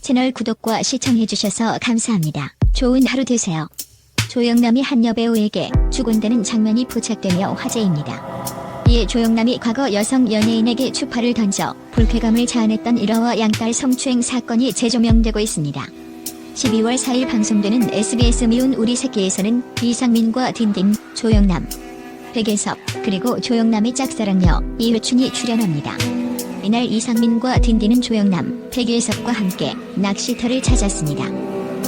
채널 구독과 시청해주셔서 감사합니다. 좋은 하루 되세요. 조영남이 한 여배우에게 죽은다는 장면이 포착되며 화제입니다. 이에 조영남이 과거 여성 연예인에게 추파를 던져 불쾌감을 자아냈던 일화와 양딸 성추행 사건이 재조명되고 있습니다. 12월 4일 방송되는 SBS 미운 우리 새끼에서는 이상민과 딘딘, 조영남, 백예섭, 그리고 조영남의 짝사랑녀 이회춘이 출연합니다. 이날 이상민과 딘딘은 조영남, 백예섭과 함께 낚시터를 찾았습니다.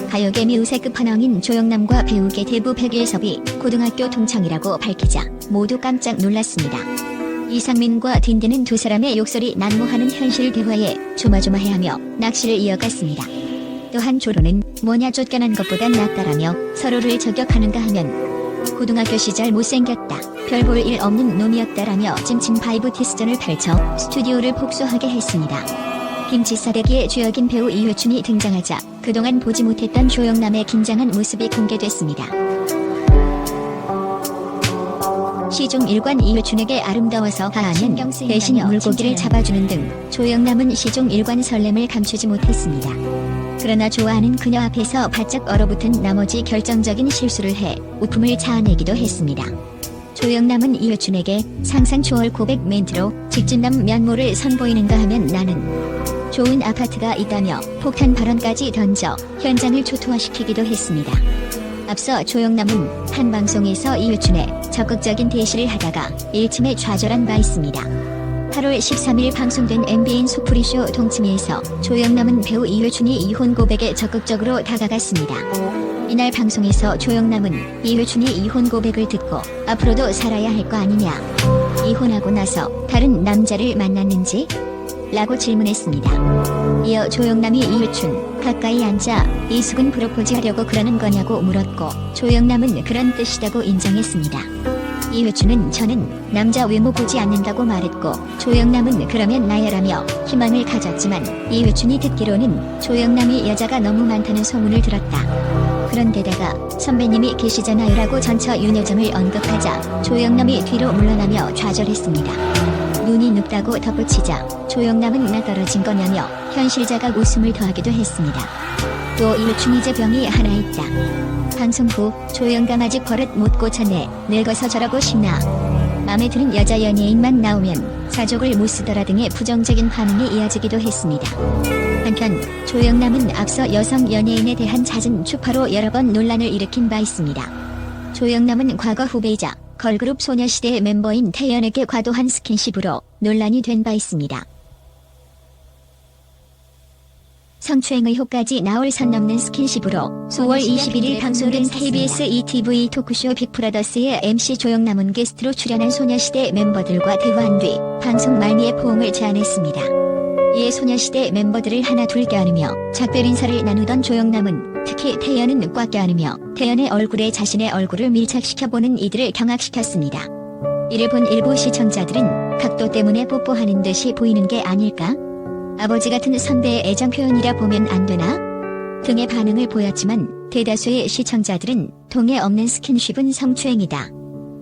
가요계 미우새 끝판왕인 조영남과 배우계 대부 백예섭이 고등학교 동창이라고 밝히자 모두 깜짝 놀랐습니다. 이상민과 딘딘은 두 사람의 욕설이 난무하는 현실 대화에 조마조마해하며 낚시를 이어갔습니다. 또한 조로는 뭐냐 쫓겨난 것보단 낫다라며 서로를 저격하는가 하면 고등학교 시절 못생겼다, 별 볼 일 없는 놈이었다라며 찜찜 바이브 티스전을 펼쳐 스튜디오를 폭소하게 했습니다. 김치싸대기의 주역인 배우 이회춘이 등장하자 그동안 보지 못했던 조영남의 긴장한 모습이 공개됐습니다. 시종 일관 이회춘에게 아름다워서 하하는 대신 물고기를 잡아주는 등 조영남은 시종 일관 설렘을 감추지 못했습니다. 그러나 좋아하는 그녀 앞에서 바짝 얼어붙은 나머지 결정적인 실수를 해 웃음을 자아내기도 했습니다. 조영남은 이회춘에게 상상 초월 고백 멘트로 직진남 면모를 선보이는가 하면 나는 좋은 아파트가 있다며 폭탄 발언까지 던져 현장을 초토화시키기도 했습니다. 앞서 조영남은 한 방송에서 이회춘의 적극적인 대시를 하다가 일침에 좌절한 바 있습니다. 8월 13일 방송된 MBN 소프리쇼 동치미에서 조영남은 배우 이회춘이 이혼 고백에 적극적으로 다가갔습니다. 이날 방송에서 조영남은 이회춘이 이혼 고백을 듣고 앞으로도 살아야 할 거 아니냐, 이혼하고 나서 다른 남자를 만났는지? 라고 질문했습니다. 이어 조영남이 이회춘 가까이 앉아 이숙은 프로포즈 하려고 그러는 거냐고 물었고 조영남은 그런 뜻이라고 인정했습니다. 이회춘은 저는 남자 외모 보지 않는다고 말했고 조영남은 그러면 나야라며 희망을 가졌지만 이회춘이 듣기로는 조영남이 여자가 너무 많다는 소문을 들었다. 그런데다가 선배님이 계시잖아요라고 전처 윤여정을 언급하자 조영남이 뒤로 물러나며 좌절했습니다. 눈이 눕다고 덧붙이자 조영남은 나 떨어진 거냐며 현실자각 웃음을 더하기도 했습니다. 또 이회춘 이제 병이 하나 있다. 방송 후 조영남 아직 버릇 못 고쳤네, 늙어서 저러고 싶나, 맘에 드는 여자 연예인만 나오면 사족을 못 쓰더라 등의 부정적인 반응이 이어지기도 했습니다. 한편 조영남은 앞서 여성 연예인에 대한 잦은 추파로 여러 번 논란을 일으킨 바 있습니다. 조영남은 과거 후배이자 걸그룹 소녀시대의 멤버인 태연에게 과도한 스킨십으로 논란이 된 바 있습니다. 성추행 의혹까지 나올 선 넘는 스킨십으로 9월 21일 방송된 KBS ETV 토크쇼 빅브라더스의 MC 조영남은 게스트로 출연한 소녀시대 멤버들과 대화한 뒤 방송 말미에 포옹을 제안했습니다. 이에 소녀시대 멤버들을 하나 둘 껴안으며 작별 인사를 나누던 조영남은 특히 태연은 꽉 껴안으며 태연의 얼굴에 자신의 얼굴을 밀착시켜보는 이들을 경악시켰습니다. 이를 본 일부 시청자들은 각도 때문에 뽀뽀하는 듯이 보이는 게 아닐까? 아버지 같은 선배의 애정 표현이라 보면 안 되나? 등의 반응을 보였지만 대다수의 시청자들은 동의 없는 스킨십은 성추행이다.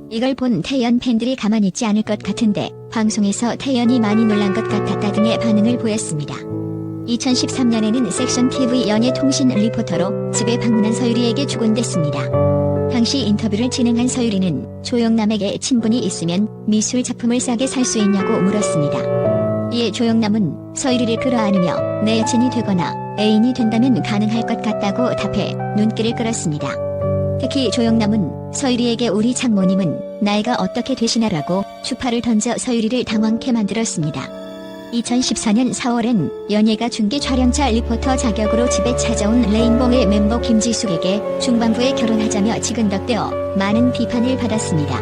이걸 본 태연 팬들이 가만히 있지 않을 것 같은데 방송에서 태연이 많이 놀란 것 같았다 등의 반응을 보였습니다. 2013년에는 섹션 TV 연예통신 리포터로 집에 방문한 서유리에게 주곤댔습니다. 당시 인터뷰를 진행한 서유리는 조영남에게 친분이 있으면 미술 작품을 싸게 살 수 있냐고 물었습니다. 이에 조영남은 서유리를 끌어안으며 내 여친이 되거나 애인이 된다면 가능할 것 같다고 답해 눈길을 끌었습니다. 특히 조영남은 서유리에게 우리 장모님은 나이가 어떻게 되시나라고 추파를 던져 서유리를 당황케 만들었습니다. 2014년 4월엔 연예가 중계 촬영차 리포터 자격으로 집에 찾아온 레인보우의 멤버 김지숙에게 중반부에 결혼하자며 지근덕대어 많은 비판을 받았습니다.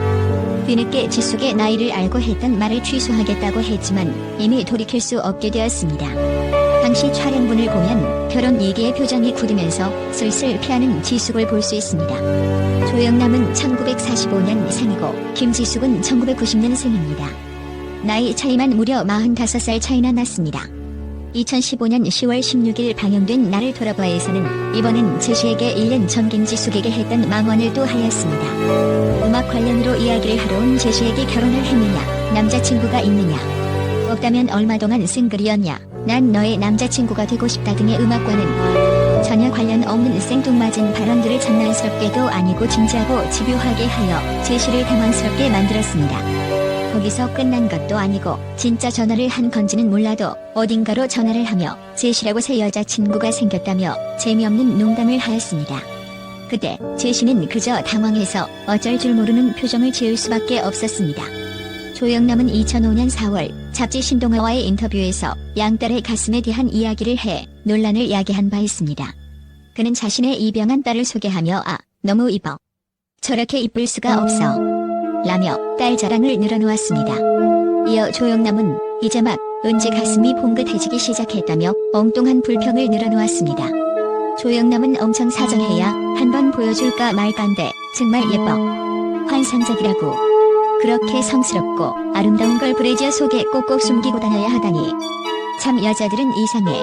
뒤늦게 지숙의 나이를 알고 했던 말을 취소하겠다고 했지만 이미 돌이킬 수 없게 되었습니다. 당시 촬영분을 보면 결혼 얘기의 표정이 굳으면서 슬슬 피하는 지숙을 볼 수 있습니다. 조영남은 1945년 생이고 김지숙은 1990년생입니다. 나이 차이만 무려 45살 차이나 났습니다. 2015년 10월 16일 방영된 나를 돌아봐에서는 이번엔 제시에게 1년 전 김지숙에게 했던 망언을 또 하였습니다. 음악 관련으로 이야기를 하러 온 제시에게 결혼을 했느냐, 남자친구가 있느냐, 없다면 얼마 동안 싱글이었냐, 난 너의 남자친구가 되고 싶다 등의 음악과는 전혀 관련 없는 생뚱맞은 발언들을 장난스럽게도 아니고 진지하고 집요하게 하여 제시를 당황스럽게 만들었습니다. 거기서 끝난 것도 아니고 진짜 전화를 한 건지는 몰라도 어딘가로 전화를 하며 제시라고 새 여자친구가 생겼다며 재미없는 농담을 하였습니다. 그때 제시는 그저 당황해서 어쩔 줄 모르는 표정을 지을 수밖에 없었습니다. 조영남은 2005년 4월 잡지 신동아와의 인터뷰에서 양딸의 가슴에 대한 이야기를 해 논란을 야기한 바 있습니다. 그는 자신의 입양한 딸을 소개하며 너무 이뻐. 저렇게 이쁠 수가 없어. 라며 딸 자랑을 늘어놓았습니다. 이어 조영남은 이제 막 은지 가슴이 봉긋해지기 시작했다며 엉뚱한 불평을 늘어놓았습니다. 조영남은 엄청 사정해야 한번 보여줄까 말까인데 정말 예뻐. 환상적이라고. 그렇게 성스럽고 아름다운 걸 브래지어 속에 꼭꼭 숨기고 다녀야 하다니. 참 여자들은 이상해.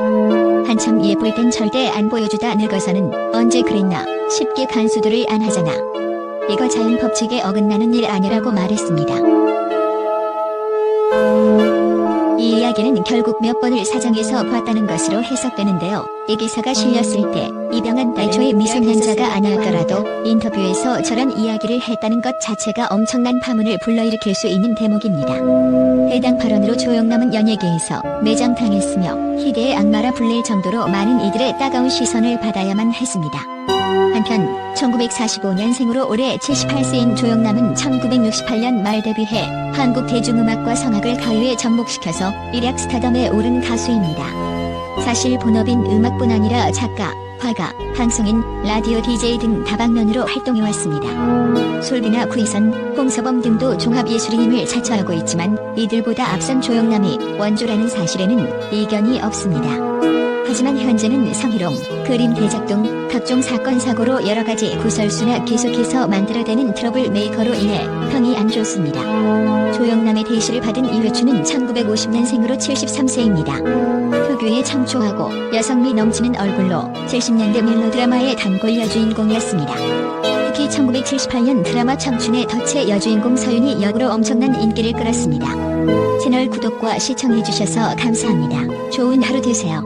한참 예쁠 땐 절대 안 보여주다 늙어서는 언제 그랬나 쉽게 간수들을 안 하잖아. 이거 자연 법칙에 어긋나는 일 아니라고 말했습니다. 이 이야기는 결국 몇 번을 사정해서 봤다는 것으로 해석되는데요. 이 기사가 실렸을 때 입양한 딸초의 미성년자가 아니었더라도 인터뷰에서 저런 이야기를 했다는 것 자체가 엄청난 파문을 불러일으킬 수 있는 대목입니다. 해당 발언으로 조영남은 연예계에서 매장당했으며 희대의 악마라 불릴 정도로 많은 이들의 따가운 시선을 받아야만 했습니다. 한편 1945년생으로 올해 78세인 조영남은 1968년 말 데뷔해 한국 대중음악과 성악을 가요에 접목시켜서 일약 스타덤에 오른 가수입니다. 사실 본업인 음악뿐 아니라 작가, 화가, 방송인, 라디오 DJ 등 다방면으로 활동해왔습니다. 솔비나 구이선, 홍서범 등도 종합예술인임을 자처하고 있지만 이들보다 앞선 조영남이 원조라는 사실에는 이견이 없습니다. 하지만 현재는 성희롱, 그림 대작 등 각종 사건 사고로 여러가지 구설수나 계속해서 만들어대는 트러블 메이커로 인해 평이 안 좋습니다. 조영남의 대시를 받은 이회춘은 1950년생으로 73세입니다. 특유의 청초하고 여성미 넘치는 얼굴로 70년대 멜로드라마의 단골 여주인공이었습니다. 특히 1978년 드라마 청춘의 덫의 여주인공 서윤이 역으로 엄청난 인기를 끌었습니다. 채널 구독과 시청해주셔서 감사합니다. 좋은 하루 되세요.